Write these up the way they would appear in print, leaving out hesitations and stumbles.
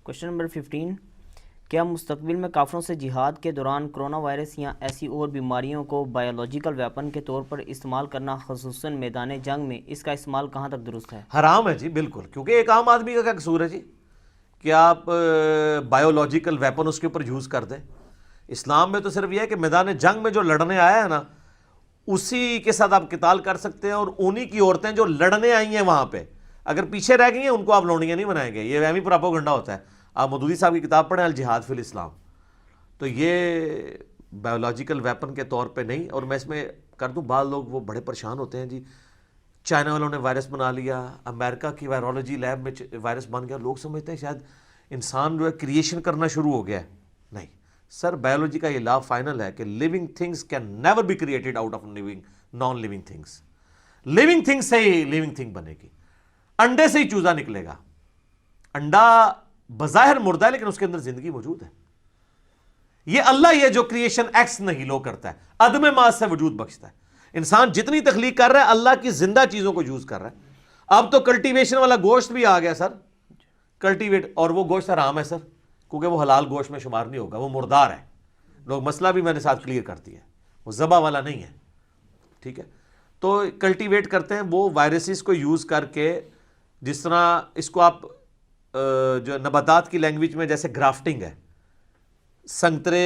Question number 15، کیا مستقبل میں کافروں سے جہاد کے دوران کرونا وائرس یا ایسی اور بیماریوں کو بایولوجیکل ویپن کے طور پر استعمال کرنا، خصوصاً میدان جنگ میں، اس کا استعمال کہاں تک درست ہے؟ حرام ہے جی، بالکل، کیونکہ ایک عام آدمی کا کیا قصور ہے جی کہ آپ بایولوجیکل ویپن اس کے اوپر یوز کر دیں۔ اسلام میں تو صرف یہ ہے کہ میدان جنگ میں جو لڑنے آیا ہے نا، اسی کے ساتھ آپ قتال کر سکتے ہیں، اور انہی کی عورتیں جو لڑنے آئی ہیں وہاں پہ اگر پیچھے رہ گئی ہیں ان کو آپ لونڈیاں نہیں بنائیں گے۔ یہ وہمی پراپوگنڈا ہوتا ہے۔ آپ مودودی صاحب کی کتاب پڑھیں الجہاد فی الاسلام، تو یہ بایولوجیکل ویپن کے طور پہ نہیں۔ اور میں اس میں کر دوں، بعض لوگ وہ بڑے پریشان ہوتے ہیں جی، چائنا والوں نے وائرس بنا لیا، امریکہ کی وائرولوجی لیب میں وائرس بن گیا، لوگ سمجھتے ہیں شاید انسان جو ہے کریشن کرنا شروع ہو گیا ہے۔ نہیں سر، بایولوجی کا یہ لا فائنل ہے کہ living things can never be created out of non living things. Living thing سے ہی لیونگ تھنگ بنے گی۔ انڈے سے ہی چوزا نکلے گا۔ انڈا بظاہر مردہ ہے لیکن اس کے اندر زندگی موجود ہے۔ یہ اللہ یہ جو کریشن ایکس نہیلو کرتا ہے، عدم ماس سے وجود بخشتا ہے۔ انسان جتنی تخلیق کر رہا ہے اللہ کی زندہ چیزوں کو یوز کر رہا ہے۔ اب تو کلٹیویشن والا گوشت بھی آ گیا سر، کلٹیویٹ، اور وہ گوشت حرام ہے سر، کیونکہ وہ حلال گوشت میں شمار نہیں ہوگا، وہ مردار ہے۔ لوگ مسئلہ بھی میں نے ساتھ کلیئر کر دیا ہے، وہ ذبح والا نہیں ہے، ٹھیک ہے۔ تو کلٹیویٹ کرتے ہیں وہ وائرسز کو یوز کر کے، جس طرح اس کو آپ جو نباتات کی لینگویج میں جیسے گرافٹنگ ہے، سنترے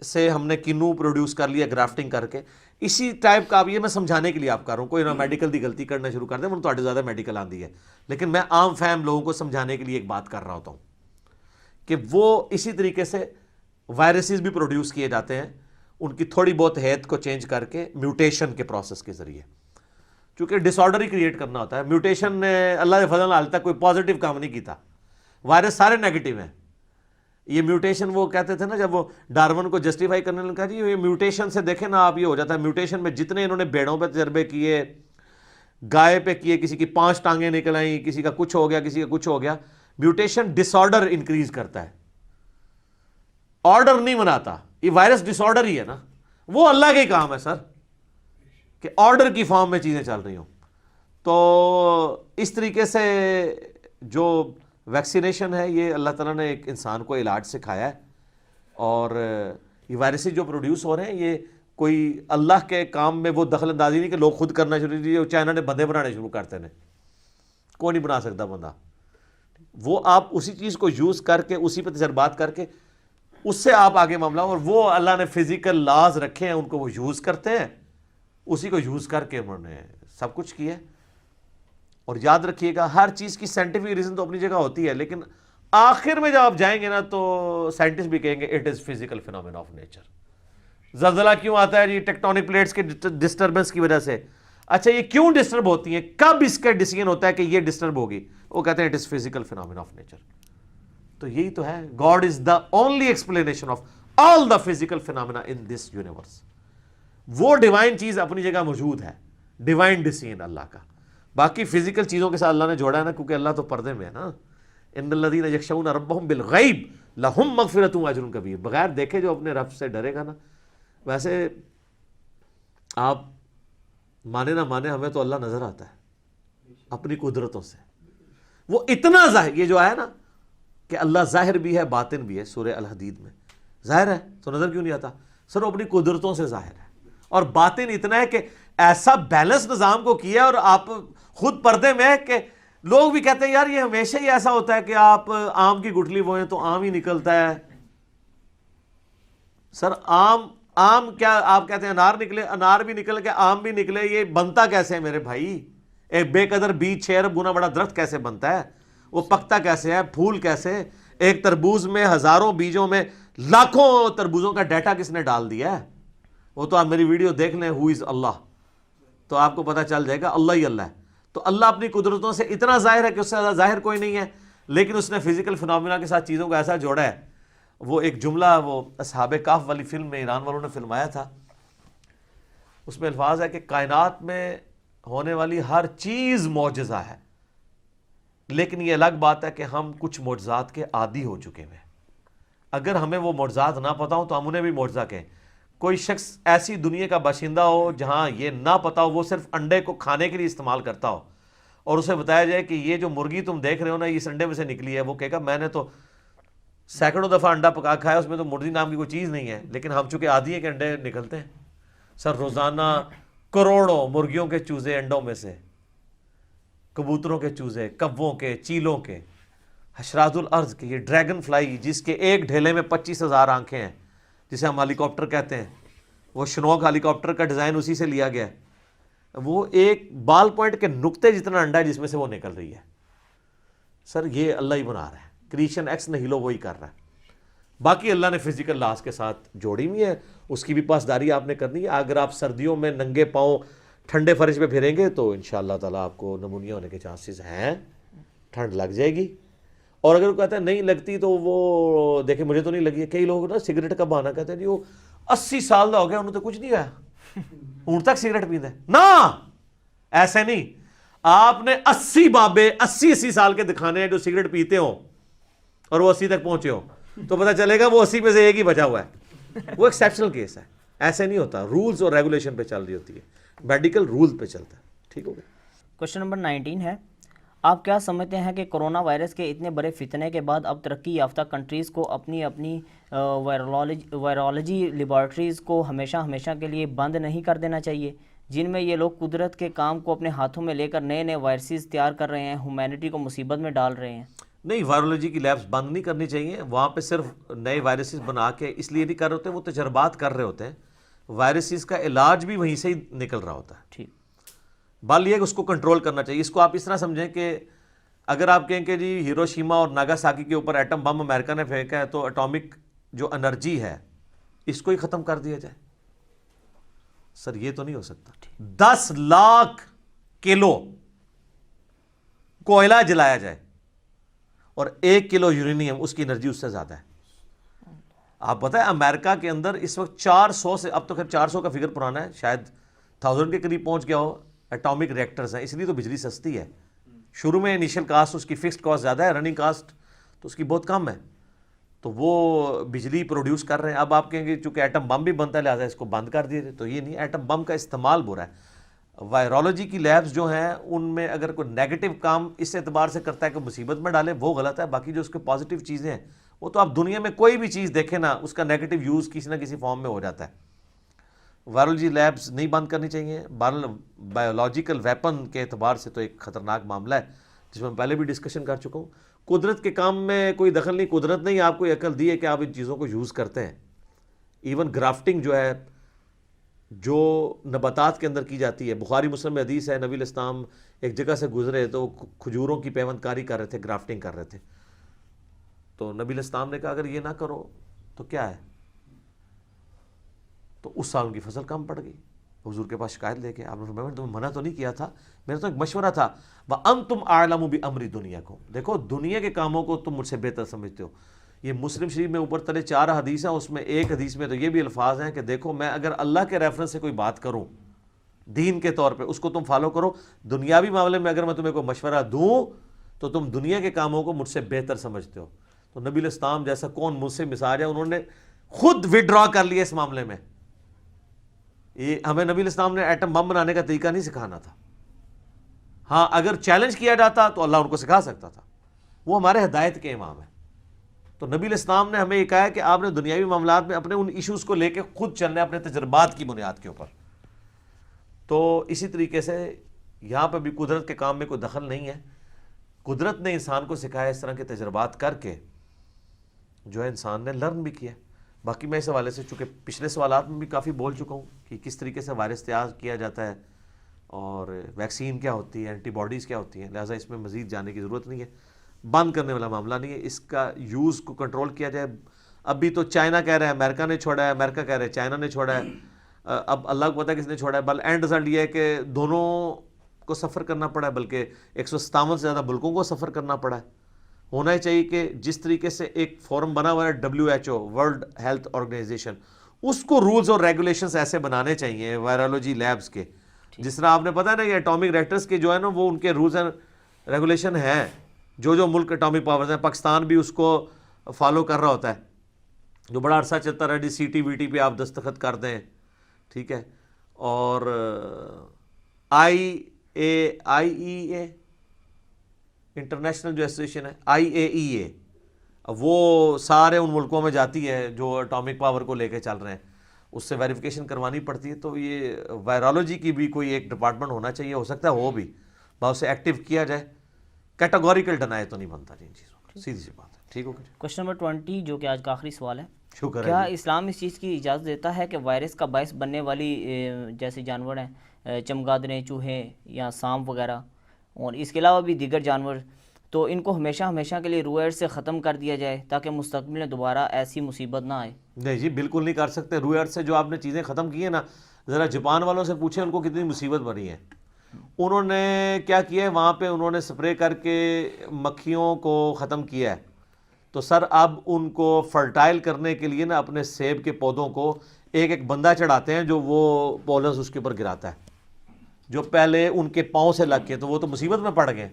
سے ہم نے کنو پروڈیوس کر لیا گرافٹنگ کر کے، اسی ٹائپ کا۔ اب یہ میں سمجھانے کے لیے آپ کر رہا ہوں، کوئی نہ میڈیکل دی غلطی کرنا شروع کر دیں، مجھے تو زیادہ میڈیکل آندی ہے، لیکن میں عام فہم لوگوں کو سمجھانے کے لیے ایک بات کر رہا ہوتا ہوں کہ وہ اسی طریقے سے وائرسز بھی پروڈیوس کیے جاتے ہیں، ان کی تھوڑی بہت ہیت کو چینج کر کے میوٹیشن کے پروسیس کے ذریعے، چونکہ ڈس آرڈر ہی کریٹ کرنا ہوتا ہے۔ میوٹیشن نے اللہ کے فضل حال تک کوئی پازیٹیو کام نہیں کیتا، وائرس سارے نیگیٹو ہیں۔ یہ میوٹیشن وہ کہتے تھے نا، جب وہ ڈارون کو جسٹیفائی کرنے لگا جی یہ میوٹیشن سے دیکھیں نا آپ، یہ ہو جاتا ہے میوٹیشن میں جتنے انہوں نے بھیڑوں پہ تجربے کیے، گائے پہ کیے، کسی کی 5 ٹانگیں نکل آئیں، کسی کا کچھ ہو گیا، کسی کا کچھ ہو گیا۔ میوٹیشن ڈس آرڈر انکریز کرتا ہے، آرڈر نہیں بناتا۔ یہ وائرس ڈس آرڈر ہی ہے نا، وہ اللہ کے کام ہے سر کہ آرڈر کی فارم میں چیزیں چل رہی ہوں۔ تو اس طریقے سے جو ویکسینیشن ہے، یہ اللہ تعالیٰ نے ایک انسان کو علاج سکھایا ہے، اور یہ وائرسز جو پروڈیوس ہو رہے ہیں یہ کوئی اللہ کے کام میں وہ دخل اندازی نہیں کہ لوگ خود کرنا شروع کیے۔ چائنا نے بندے بنانے شروع کرتے ہیں، کوئی نہیں بنا سکتا بندہ۔ وہ آپ اسی چیز کو یوز کر کے، اسی پہ تجربات کر کے، اس سے آپ آگے معاملہ، اور وہ اللہ نے فزیکل لاز رکھے ہیں ان کو وہ یوز کرتے ہیں، اسی کو یوز کر کے انہوں نے سب کچھ کیا ہے۔ اور یاد رکھیے گا ہر چیز کی سائنٹیفک ریزن تو اپنی جگہ ہوتی ہے، لیکن آخر میں جب آپ جائیں گے نا تو سائنٹسٹ بھی کہیں گے it is physical phenomena of nature. زلزلہ کیوں آتا ہے جی؟ ٹیکٹونک پلیٹس کے ڈسٹربنس کی وجہ سے۔ اچھا یہ کیوں ڈسٹرب ہوتی ہیں؟ کب اس کا ڈیسیژن ہوتا ہے کہ یہ ڈسٹرب ہوگی؟ وہ کہتے ہیں it is physical phenomena of nature. تو یہی تو ہے، God is the only explanation of all the physical phenomena in this universe. وہ ڈیوائن چیز اپنی جگہ موجود ہے، ڈیوائن ڈیسیژن اللہ کا۔ باقی فزیکل چیزوں کے ساتھ اللہ نے جوڑا ہے نا، کیونکہ اللہ تو پردے میں ہے نا۔ ان الذین یخشون ربہم بالغیب لہم مغفرۃ واجر کبیر، بغیر دیکھے جو اپنے رب سے ڈرے گا نا۔ ویسے آپ مانے نہ مانے، ہمیں تو اللہ نظر آتا ہے اپنی قدرتوں سے۔ وہ اتنا ظاہر، یہ جو آیا نا کہ اللہ ظاہر بھی ہے باطن بھی ہے، سورہ الحدید میں ظاہر ہے تو نظر کیوں نہیں آتا؟ سر وہ اپنی قدرتوں سے ظاہر ہے، اور باطن اتنا ہے کہ ایسا بیلنس نظام کو کیا، اور آپ خود پردے میں کہ لوگ بھی کہتے ہیں یار یہ ہمیشہ ہی ایسا ہوتا ہے کہ آپ آم کی گٹھلی بوئیں تو آم ہی نکلتا ہے۔ سر آم کیا آپ کہتے ہیں انار نکلے، انار بھی نکل کے آم بھی نکلے، یہ بنتا کیسے ہے میرے بھائی؟ ایک بے قدر بیج 6 ارب گنا بڑا درخت کیسے بنتا ہے؟ وہ پکتا کیسے ہے؟ پھول کیسے؟ ایک تربوز میں ہزاروں بیجوں میں لاکھوں تربوزوں کا ڈیٹا کس نے ڈال دیا ہے؟ وہ تو آپ میری ویڈیو دیکھ لیں، ہو از اللہ، تو آپ کو پتہ چل جائے گا اللہ ہی اللہ ہے۔ تو اللہ اپنی قدرتوں سے اتنا ظاہر ہے کہ اس سے زیادہ ظاہر کوئی نہیں ہے، لیکن اس نے فزیکل فینومینا کے ساتھ چیزوں کو ایسا جوڑا ہے۔ وہ ایک جملہ وہ اصحاب کہف والی فلم میں ایران والوں نے فلمایا تھا، اس میں الفاظ ہے کہ کائنات میں ہونے والی ہر چیز معجزہ ہے، لیکن یہ الگ بات ہے کہ ہم کچھ معجزات کے عادی ہو چکے ہیں۔ اگر ہمیں وہ معجزات نہ پتہ ہو تو ہم انہیں بھی معجزہ کہیں۔ کوئی شخص ایسی دنیا کا باشندہ ہو جہاں یہ نہ پتا ہو، وہ صرف انڈے کو کھانے کے لیے استعمال کرتا ہو، اور اسے بتایا جائے کہ یہ جو مرغی تم دیکھ رہے ہو نا، یہ انڈے میں سے نکلی ہے، وہ کہے گا میں نے تو سینکڑوں دفعہ انڈا پکا کھایا، اس میں تو مرغی نام کی کوئی چیز نہیں ہے، لیکن ہم چونکہ عادی ہیں کہ انڈے نکلتے ہیں سر، روزانہ کروڑوں مرغیوں کے چوزے انڈوں میں سے، کبوتروں کے چوزے، کبوں کے، چیلوں کے، حشرات الارض کے، یہ ڈریگن فلائی جس کے ایک ڈھیلے میں 25,000 آنکھیں ہیں، جسے ہم ہیلی کاپٹر کہتے ہیں، وہ شنوک ہیلی کاپٹر کا ڈیزائن اسی سے لیا گیا ہے، وہ ایک بال پوائنٹ کے نقطے جتنا انڈا ہے جس میں سے وہ نکل رہی ہے. سر یہ اللہ ہی بنا رہا ہے، کریشن ایکس نہیلو وہی کر رہا ہے. باقی اللہ نے فزیکل لاز کے ساتھ جوڑی ہوئی ہے، اس کی بھی پاسداری آپ نے کرنی ہے. اگر آپ سردیوں میں ننگے پاؤں ٹھنڈے فرش پہ پھریں گے تو انشاءاللہ تعالیٰ آپ کو نمونیا ہونے کے چانسز ہیں، ٹھنڈ لگ جائے گی. اور اگر وہ کہتا ہے نہیں لگتی تو وہ دیکھیں مجھے تو نہیں لگی ہے. کئی لوگ نا سگریٹ کا بہانہ کہتے ہیں جی وہ 80 سال کا ہو گیا انہوں تو کچھ نہیں ہوا، اون تک سگریٹ پیتا ہے. نہ ایسے نہیں، آپ نے 80 بابے 80 سال کے دکھانے ہیں جو سگریٹ پیتے ہوں اور وہ 80 تک پہنچے ہوں، تو پتہ چلے گا وہ 80 میں سے ایک ہی بچا ہوا ہے. وہ ایکسیپشنل کیس ہے، ایسے نہیں ہوتا. رولز اور ریگولیشن پہ چل رہی ہوتی ہے، میڈیکل رول پہ چلتا ہے. ٹھیک ہو گیا. کوشچن نمبر 19 ہے، آپ کیا سمجھتے ہیں کہ کرونا وائرس کے اتنے بڑے فتنے کے بعد اب ترقی یافتہ کنٹریز کو اپنی وائرولوجی لیبارٹریز کو ہمیشہ کے لیے بند نہیں کر دینا چاہیے، جن میں یہ لوگ قدرت کے کام کو اپنے ہاتھوں میں لے کر نئے وائرسز تیار کر رہے ہیں، ہیومینٹی کو مصیبت میں ڈال رہے ہیں؟ نہیں، وائرولوجی کی لیبس بند نہیں کرنی چاہیے. وہاں پہ صرف نئے وائرسز بنا کے اس لیے نہیں کر رہے ہوتے، وہ تجربات کر رہے ہوتے ہیں. وائرسز کا علاج بھی وہیں سے ہی نکل رہا ہوتا ہے. ٹھیک. بال یہ کہ اس کو کنٹرول کرنا چاہیے. اس کو آپ اس طرح سمجھیں کہ اگر آپ کہیں کہ جی ہیروشیما اور ناگاساکی کے اوپر ایٹم بم امریکہ نے پھینکا ہے تو اٹامک جو انرجی ہے اس کو ہی ختم کر دیا جائے. سر یہ تو نہیں ہو سکتا. 10 لاکھ کلو کوئلہ جلایا جائے اور 1 کلو یورینیم، اس کی انرجی اس سے زیادہ ہے. آپ پتہ ہے امریکہ کے اندر اس وقت 400 سے، اب تو خیر 400 کا فگر پرانا ہے، شاید 1000 کے قریب پہنچ گیا ہو، اٹامک ریئیکٹرز ہیں. اس لیے تو بجلی سستی ہے. شروع میں انیشل کاسٹ اس کی فکسڈ کاسٹ زیادہ ہے، رننگ کاسٹ تو اس کی بہت کم ہے، تو وہ بجلی پروڈیوس کر رہے ہیں. اب آپ کہیں گے چونکہ ایٹم بم بھی بنتا ہے لہٰذا اس کو بند کر دیے، تو یہ نہیں، ایٹم بم کا استعمال برا ہے. وائرولوجی کی لیبس جو ہیں ان میں اگر کوئی نیگیٹو کام اس اعتبار سے کرتا ہے کہ مصیبت میں ڈالے، وہ غلط ہے. باقی جو اس کے پازیٹیو چیزیں ہیں وہ تو آپ دنیا میں کوئی بھی چیز دیکھیں نا، اس کا نیگیٹو یوز کسی نہ کسی فارم میں ہو جاتا ہے. وائرولوجی لیبس نہیں بند کرنی چاہیے. بایولوجیکل ویپن کے اعتبار سے تو ایک خطرناک معاملہ ہے جس میں میں پہلے بھی ڈسکشن کر چکا ہوں. قدرت کے کام میں کوئی دخل نہیں. قدرت نے ہی آپ کو یہ عقل دی ہے کہ آپ ان چیزوں کو یوز کرتے ہیں. ایون گرافٹنگ جو ہے جو نباتات کے اندر کی جاتی ہے، بخاری مسلم میں حدیث ہے، نبی الاسلام ایک جگہ سے گزرے تو کھجوروں کی پیوند کاری کر رہے تھے، گرافٹنگ کر رہے تھے. تو نبی الاسلام نے کہا اگر یہ نہ کرو تو کیا ہے، تو اس سال ان کی فصل کم پڑ گئی. حضور کے پاس شکایت لے کے آپ نے فرمایا میں تمہیں منع تو نہیں کیا تھا، میرا تو ایک مشورہ تھا. وَأَنْتُمْ أَعْلَمُ بِأَمْرِ دُنْيَاكُمْ، دیکھو دنیا کے کاموں کو تم مجھ سے بہتر سمجھتے ہو. یہ مسلم شریف میں اوپر تلے 4 حدیث ہیں، اس میں ایک حدیث میں تو یہ بھی الفاظ ہیں کہ دیکھو میں اگر اللہ کے ریفرنس سے کوئی بات کروں دین کے طور پہ، اس کو تم فالو کرو. دنیاوی معاملے میں اگر میں تمہیں کوئی مشورہ دوں تو تم دنیا کے کاموں کو مجھ سے بہتر سمجھتے ہو. تو نبی الاسلام جیسا کون مجھ سے مثال ہے، انہوں نے خود وڈرا کر لیا اس معاملے میں. یہ ہمیں نبی الاسلام نے ایٹم بم بنانے کا طریقہ نہیں سکھانا تھا. ہاں اگر چیلنج کیا جاتا تو اللہ ان کو سکھا سکتا تھا، وہ ہمارے ہدایت کے امام ہیں. تو نبی الاسلام نے ہمیں یہ کہا ہے کہ آپ نے دنیاوی معاملات میں اپنے ان ایشوز کو لے کے خود چلنا ہے اپنے تجربات کی بنیاد کے اوپر. تو اسی طریقے سے یہاں پہ بھی قدرت کے کام میں کوئی دخل نہیں ہے. قدرت نے انسان کو سکھایا اس طرح کے تجربات کر کے جو ہے انسان نے لرن بھی کیا. باقی میں اس حوالے سے چونکہ پچھلے سوالات میں بھی کافی بول چکا ہوں کہ کس طریقے سے وائرس تیار کیا جاتا ہے اور ویکسین کیا ہوتی ہے، اینٹی باڈیز کیا ہوتی ہیں، لہٰذا اس میں مزید جانے کی ضرورت نہیں ہے. بند کرنے والا معاملہ نہیں ہے، اس کا یوز کو کنٹرول کیا جائے. ابھی تو چائنا کہہ رہا ہے امریکہ نے چھوڑا ہے، امریکہ کہہ رہا ہے چائنا نے چھوڑا ہے. اب اللہ کو پتہ ہے کس نے چھوڑا ہے. بل اینڈ رزلٹ یہ ہے کہ دونوں کو سفر کرنا پڑا ہے، بلکہ 157 سے زیادہ ملکوں کو سفر کرنا پڑا ہے. ہونا ہی چاہیے کہ جس طریقے سے ایک فورم بنا ہوا ہے WHO ورلڈ ہیلتھ آرگنائزیشن، اس کو رولز اور ریگولیشنز ایسے بنانے چاہیے وائرولوجی لیبس کے. جس طرح آپ نے پتہ ہے نا کہ اٹامک ریئیکٹرز کے جو ہے نا وہ ان کے رولز اینڈ ریگولیشن ہیں، جو ملک اٹامک پاورز ہیں. پاکستان بھی اس کو فالو کر رہا ہوتا ہے، جو بڑا عرصہ چلتا رہا. CTBT پہ آپ دستخط کر دیں، ٹھیک ہے. اور IAEA انٹرنیشنل جو ایسوسیشن ہے، IAEA اب وہ سارے ان ملکوں میں جاتی ہے جو اٹامک پاور کو لے کے چل رہے ہیں, اس سے ویریفیکیشن کروانی پڑتی ہے. تو یہ وائرالوجی کی بھی کوئی ایک ڈپارٹمنٹ ہونا چاہیے, ہو سکتا ہے ہو بھی, بہت اسے ایکٹیو کیا جائے. کیٹاگوریکل ڈنائی تو نہیں بنتا جی ان چیزوں کا, سیدھی سی بات ہے. ٹھیک ہو گیا. کوشچن نمبر 20 جو کہ آج کا آخری سوال ہے, شکر کیا ہے. اسلام اس چیز کی اجازت دیتا ہے کہ وائرس کا باعث بننے والی جیسے جانور ہیں چمگادڑیں, چوہے یا سانپ وغیرہ, اور اس کے علاوہ بھی دیگر جانور, تو ان کو ہمیشہ ہمیشہ کے لیے روح ارض سے ختم کر دیا جائے تاکہ مستقبل میں دوبارہ ایسی مصیبت نہ آئے؟ نہیں جی, بالکل نہیں کر سکتے. روح ارض سے جو آپ نے چیزیں ختم کی ہیں نا, ذرا جاپان والوں سے پوچھیں ان کو کتنی مصیبت بنی ہے. انہوں نے کیا کیا ہے وہاں پہ, انہوں نے سپرے کر کے مکھیوں کو ختم کیا ہے. تو سر اب ان کو فرٹائل کرنے کے لیے نا اپنے سیب کے پودوں کو ایک ایک بندہ چڑھاتے ہیں جو وہ پولنز اس کے اوپر گراتا ہے, جو پہلے ان کے پاؤں سے لگ کے, تو وہ تو مصیبت میں پڑ گئے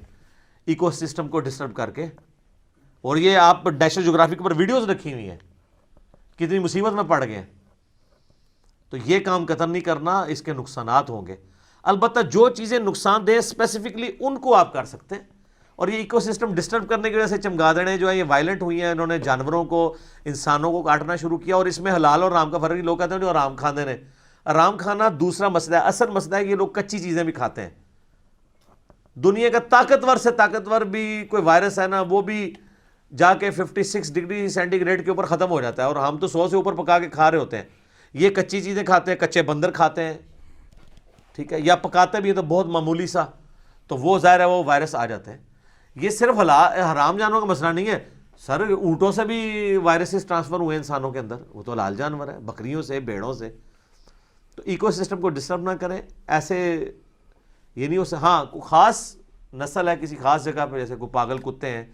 ایکو سسٹم کو ڈسٹرب کر کے. اور یہ آپ نیشنل جغرافک پر ویڈیوز رکھی ہوئی ہیں, کتنی مصیبت میں پڑ گئے. تو یہ کام قطعاً نہیں کرنا, اس کے نقصانات ہوں گے. البتہ جو چیزیں نقصان دیں اسپیسیفکلی ان کو آپ کر سکتے ہیں. اور یہ ایکو سسٹم ڈسٹرب کرنے کی وجہ سے چمگادڑیں جو ہیں یہ وائلنٹ ہوئی ہیں, انہوں نے جانوروں کو, انسانوں کو کاٹنا شروع کیا. اور اس میں حلال اور حرام کا فرق, لوگ کہتے ہیں جو حرام کھانے نے, حرام کھانا دوسرا مسئلہ ہے. اصل مسئلہ ہے کہ یہ لوگ کچی چیزیں بھی کھاتے ہیں. دنیا کا طاقتور سے طاقتور بھی کوئی وائرس ہے نا, وہ بھی جا کے 56 ڈگری سینٹی گریڈ کے اوپر ختم ہو جاتا ہے, اور ہم تو 100 سے اوپر پکا کے کھا رہے ہوتے ہیں. یہ کچی چیزیں کھاتے ہیں, کچے بندر کھاتے ہیں, ٹھیک ہے, یا پکاتے بھی ہے تو بہت معمولی سا, تو وہ ظاہر ہے وہ وائرس آ جاتے ہیں. یہ صرف حرام جانوروں کا مسئلہ نہیں ہے سر, اونٹوں سے بھی وائرسز ٹرانسفر ہوئے انسانوں کے اندر, وہ تو حلال جانور ہے, بکریوں سے, بھیڑوں سے. تو ایکو سسٹم کو ڈسٹرب نہ کریں. ایسے یہ نہیں ہو سکتا. ہاں کوئی خاص نسل ہے کسی خاص جگہ پہ, جیسے کوئی پاگل کتے ہیں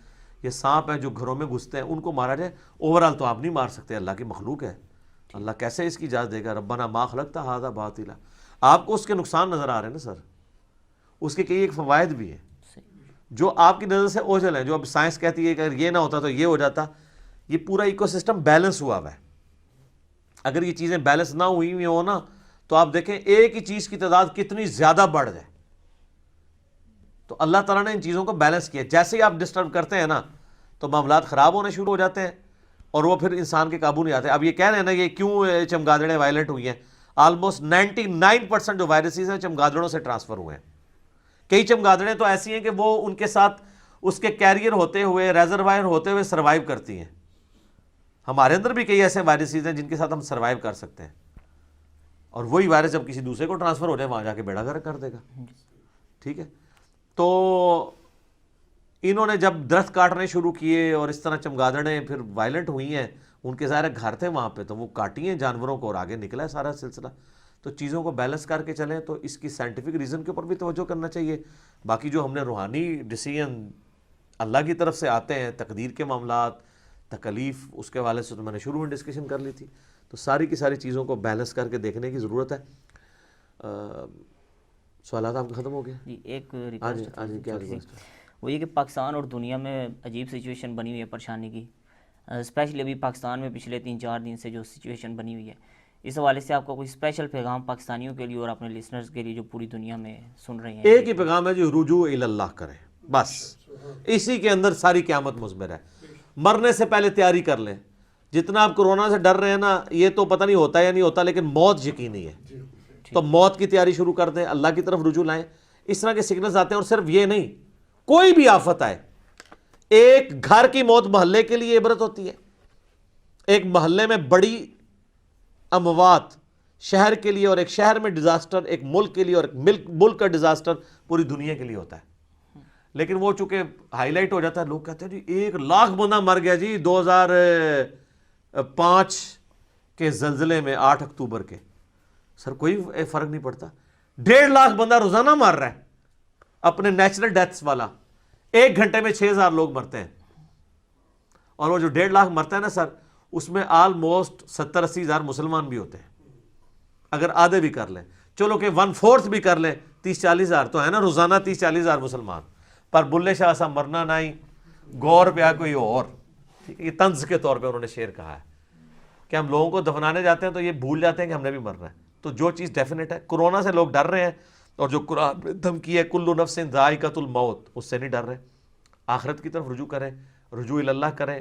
یا سانپ ہیں جو گھروں میں گھستے ہیں, ان کو مارا جائے. اوورال تو آپ نہیں مار سکتے, اللہ کی مخلوق ہے, اللہ کیسے اس کی اجازت دے گا؟ ربنا ما خلقت ھذا باطلا. آپ کو اس کے نقصان نظر آ رہے ہیں نا سر, اس کے کئی ایک فوائد بھی ہیں جو آپ کی نظر سے اوجھل ہیں, جو اب سائنس کہتی ہے کہ اگر یہ نہ ہوتا تو یہ ہو جاتا. یہ پورا ایکو سسٹم بیلنس ہوا ہوا ہے. اگر یہ چیزیں بیلنس نہ ہوئی ہوئی ہوں نا, تو آپ دیکھیں ایک ہی چیز کی تعداد کتنی زیادہ بڑھ جائے. تو اللہ تعالیٰ نے ان چیزوں کو بیلنس کیا. جیسے ہی آپ ڈسٹرب کرتے ہیں نا, تو معاملات خراب ہونے شروع ہو جاتے ہیں, اور وہ پھر انسان کے قابو نہیں آتے. اب یہ کہہ رہے ہیں نا یہ کیوں چمگادڑیں وائلنٹ ہوئی ہیں, آلموسٹ 99% جو وائرسز ہیں چمگادڑوں سے ٹرانسفر ہوئے ہیں. کئی چمگادڑیں تو ایسی ہیں کہ وہ ان کے ساتھ اس کے کیریئر ہوتے ہوئے, ریزروائر ہوتے ہوئے سروائیو کرتی ہیں. ہمارے اندر بھی کئی ایسے وائرسز ہیں جن کے ساتھ ہم سروائیو کر سکتے ہیں, اور وہی وائرس جب کسی دوسرے کو ٹرانسفر ہو جائے وہاں جا کے بیڑا گرک کر دے گا. ٹھیک ہے, تو انہوں نے جب درخت کاٹنے شروع کیے اور اس طرح چمگادڑیں پھر وائلنٹ ہوئی ہیں, ان کے ظاہر گھر تھے وہاں پہ, تو وہ کاٹی ہیں جانوروں کو اور آگے نکلا ہے سارا سلسلہ. تو چیزوں کو بیلنس کر کے چلیں, تو اس کی سائنٹیفک ریزن کے اوپر بھی توجہ کرنا چاہیے. باقی جو ہم نے روحانی ڈیسیژن اللہ کی طرف سے آتے ہیں, تقدیر کے معاملات, تکلیف, اس کے حوالے سے تو میں نے شروع میں ڈسکشن کر لی تھی. تو ساری کی ساری چیزوں کو بیلنس کر کے دیکھنے کی ضرورت ہے. سوالات آپ کا ختم ہو گیا؟ جی ایک ہاں جی کیا ریکویسٹ ہے؟ وہ یہ کہ پاکستان اور دنیا میں عجیب سچویشن بنی ہوئی ہے پریشانی کی, اسپیشلی ابھی پاکستان میں پچھلے 3-4 دن سے جو سچویشن بنی ہوئی ہے, اس حوالے سے آپ کا کوئی اسپیشل پیغام پاکستانیوں کے لیے اور اپنے لسنرز کے لیے جو پوری دنیا میں سن رہے ہیں؟ ایک ہی پیغام ہے جی, رجوع الی اللہ کریں بس. اسی کے اندر ساری قیامت مضمر ہے. مرنے سے پہلے تیاری کر لیں. جتنا آپ کورونا سے ڈر رہے ہیں نا, یہ تو پتہ نہیں ہوتا یا نہیں ہوتا, لیکن موت یقینی ہے. تو موت کی تیاری شروع کر دیں, اللہ کی طرف رجوع لائیں. اس طرح کے سگنلز آتے ہیں, اور صرف یہ نہیں, کوئی بھی آفت آئے, ایک گھر کی موت محلے کے لیے عبرت ہوتی ہے. ایک محلے میں بڑی اموات شہر کے لیے, اور ایک شہر میں ڈیزاسٹر ایک ملک کے لیے, اور ایک ملک کا ڈیزاسٹر پوری دنیا کے لیے ہوتا ہے. لیکن وہ چونکہ ہائی لائٹ ہو جاتا ہے, لوگ کہتے ہیں جی 1,00,000 بندہ مر گیا جی 2005 کے زلزلے میں 8 اکتوبر کے. سر کوئی فرق نہیں پڑتا. 1,50,000 بندہ روزانہ مر رہا ہے اپنے نیچرل ڈیتھس والا. 1 گھنٹے میں 6,000 لوگ مرتے ہیں. اور وہ جو 1,50,000 مرتا ہے نا سر, اس میں آلموسٹ 70-80 ہزار مسلمان بھی ہوتے ہیں. اگر آدھے بھی کر لیں, چلو کہ 1/4 بھی کر لیں, 30-40 ہزار تو ہے نا روزانہ, 30-40 ہزار مسلمان. پر بلے شاہ سا مرنا نہیں, غور پہ کوئی اور. یہ طنز کے طور پہ انہوں نے شعر کہا ہے کہ ہم لوگوں کو دفنانے جاتے ہیں تو یہ بھول جاتے ہیں کہ ہم نے بھی مرنا ہے. تو جو چیز ڈیفینیٹ ہے, کورونا سے لوگ ڈر رہے ہیں, اور جو قرآن میں دھمکی ہے کل نفس ذائقۃ الموت, اس سے نہیں ڈر رہے. آخرت کی طرف رجوع کریں, رجوع الی اللہ کریں.